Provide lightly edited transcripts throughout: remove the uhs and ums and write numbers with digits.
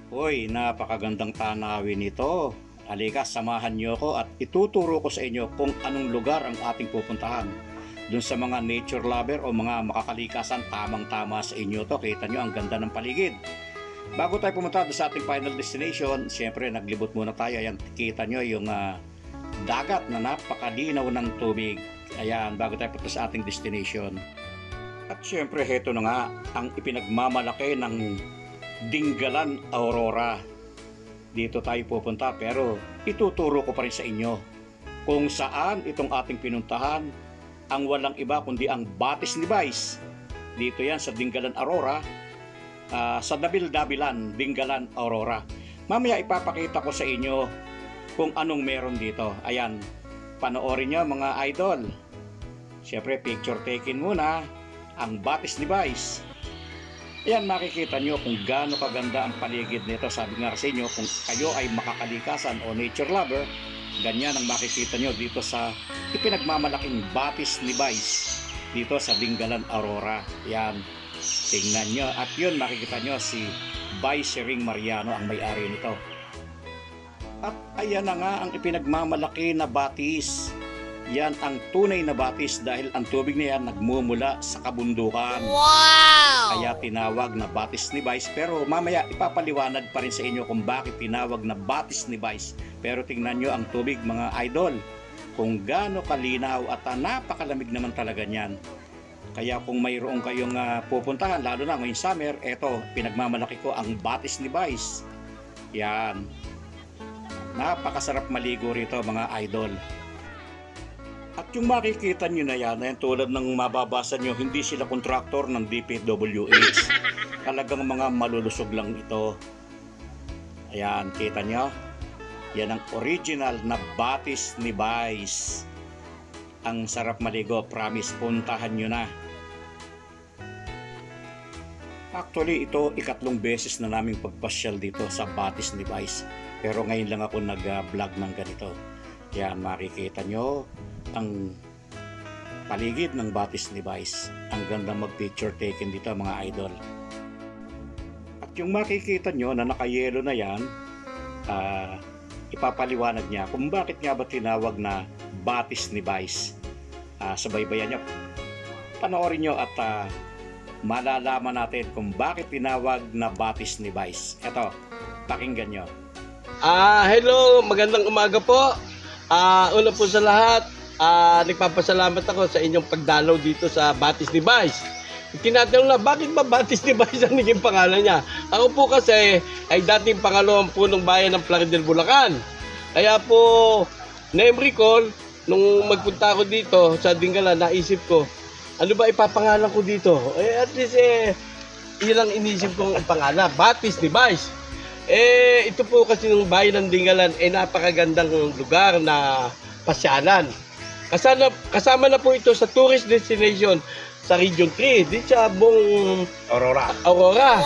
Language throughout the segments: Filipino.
Uy, napakagandang tanawin ito. Halika, samahan niyo ko at ituturo ko sa inyo kung anong lugar ang ating pupuntahan. Doon sa mga nature lover o mga makakalikasan, tamang-tama sa inyo to. Kita nyo ang ganda ng paligid. Bago tayo pumunta doon sa ating final destination, siyempre naglibot muna tayo. Ayan, kita nyo yung dagat na napakalinaw ng tubig. Ayan, bago tayo punta sa ating destination. At siyempre, heto na nga ang ipinagmamalaki ng Dingalan Aurora. Dito tayo pupunta pero ituturo ko pa rin sa inyo kung saan itong ating pinuntahan ang walang iba kundi ang Batis ni Vice. Dito yan sa Dingalan Aurora, sa Dabil-Dabilan, Dingalan Aurora. Mamaya ipapakita ko sa inyo kung anong meron dito. Ayan, panoorin nyo mga idol. Siyempre picture taking muna ang Batis ni Vice. Ayan, makikita nyo kung gaano kaganda ang paligid nito. Sabi nga sa inyo, kung kayo ay makakalikasan o nature lover, ganyan ang makikita nyo dito sa ipinagmamalaking Batis ni Vice dito sa Dingalan Aurora. Ayan, tingnan nyo. At yun, makikita nyo si Vice Ring Mariano ang may-ari nito. At ayan na nga ang ipinagmamalaki na batis. Yan ang tunay na batis dahil ang tubig na yan nagmumula sa kabundukan. Wow! Kaya tinawag na Batis ni Vice. Pero mamaya ipapaliwanag pa rin sa inyo kung bakit tinawag na Batis ni Vice. Pero tingnan nyo ang tubig mga idol. Kung gaano kalinaw at napakalamig naman talaga niyan. Kaya kung mayroon kayong pupuntahan, lalo na ngayong summer, eto, pinagmamalaki ko ang Batis ni Vice. Yan. Napakasarap maligo rito mga idol. At yung makikita nyo na yan, ay tulad ng mababasa nyo, hindi sila kontraktor ng DPWH. Talagang mga malulusog lang ito. Ayan, kita nyo? Yan ang original na Batis ni Vice. Ang sarap maligo, promise, puntahan nyo na. Actually, ito ikatlong beses na naming pagpasyal dito sa Batis ni Vice. Pero ngayon lang ako nag-vlog ng ganito. Yan, makikita nyo ang paligid ng Batis ni Vice. Ang ganda mag-picture taken dito mga idol. At yung makikita nyo na nakayelo na yan, ipapaliwanag niya kung bakit nga ba tinawag na Batis ni Vice. Sabaybayan nyo, panoorin nyo at malalaman natin kung bakit tinawag na Batis ni Vice. Eto, pakinggan nyo. Hello, magandang umaga po. Una po sa lahat, nagpapasalamat ako sa inyong pagdalaw dito sa Batis ni Vice. Tinatanong na, bakit ba Batis ni Vice ang naging pangalan niya? Ako po kasi ay dating pangalawang punong bayan ng Plaridel, Bulacan. Kaya po, na-recall, nung magpunta ako dito sa Dingalan, naisip ko, ano ba ipapangalan ko dito? At least, ilang inisip kong pangalan, Batis ni Vice. Ito po kasi ng bayan ng Dingalan, napakagandang lugar na pasyalan. Kasama na po ito sa tourist destination sa Region 3, di sa buong Aurora. Wow!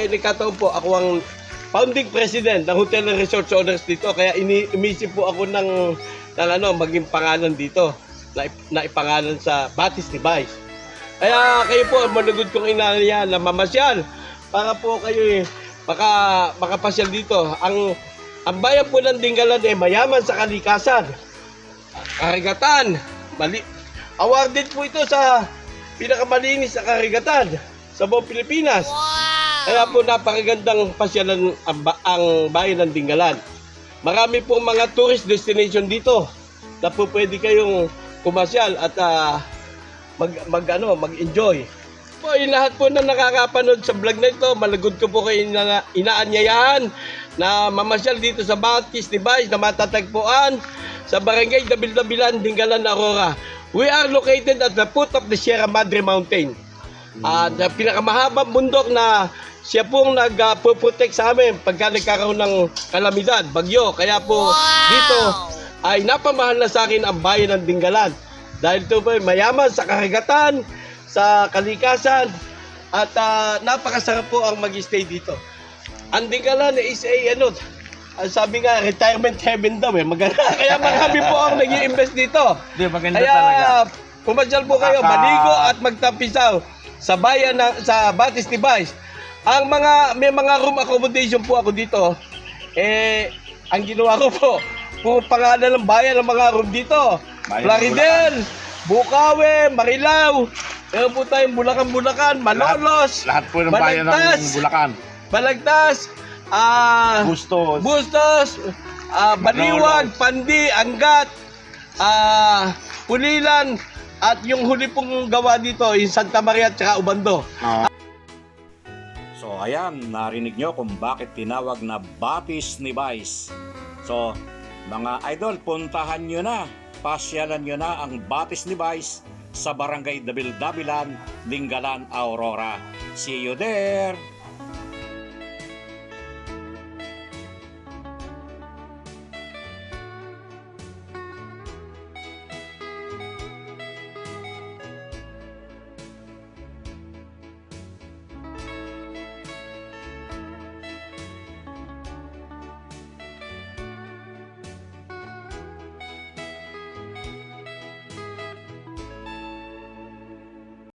Nagkataon po, ako ang founding president ng Hotel and Resort Owners dito. Kaya inisip po ako ng maging pangalan dito, na ipangalan sa Batis ni Vice. Kaya kayo po, manugod kong inalaya na mamasyal para po kayo makapasyal dito. Ang bayan po ng Dingalan mayaman sa kalikasan, karagatan. Awarded po ito sa pinakamalinis na karagatan sa buong Pilipinas. Wow! Kaya po napakagandang pasyalan ang bayan ng Dingalan. Marami pong mga tourist destination dito na po pwede kayong pumasyal at mag-enjoy. Po, yung lahat po na nakakapanood sa vlog na ito, malagod ko po kayo inaanyayahan na mamasyal dito sa Batis ni Vice na matatagpuan sa Barangay Dabil-Dabilan, Dingalan, Aurora. We are located at the foot of the Sierra Madre Mountain. At pinakamahabang bundok na siya pong nag-protect sa amin pagka nagkakaroon ng kalamidad, bagyo. Kaya po dito ay napamahal na sa akin ang bayan ng Dingalan. Dahil ito po mayaman sa karagatan, sa kalikasan, at napakasarap po ang mag-stay dito. Ang Dingalan is sabi nga, retirement heaven daw maganda. Kaya marami po ang nag-i-invest dito. Maganda Kaya talaga. pumasyal po kayo, maligo at magtampisaw sa bayan sa Batis ni Vice. may mga room accommodation po ako dito. Ang ginawa ko po, puro pangalan ng bayan ng mga room dito. Bayan ng Plaridel, Bukawe, Marilao, meron po tayong Bulacan, Malolos, Lahat po ng bayan ng Balagtas, Bulacan. Balagtas, Bustos, Baliwag, Pandi, Angat, Pulilan, at yung huli pong gawa dito, yung Santa Maria at saka Ubando. So ayan, narinig nyo kung bakit tinawag na Batis ni Vice. So mga idol, puntahan nyo na, pasyalan nyo na ang Batis ni Vice sa Barangay Dabil-Dabilan, Dingalan, Aurora. See you there!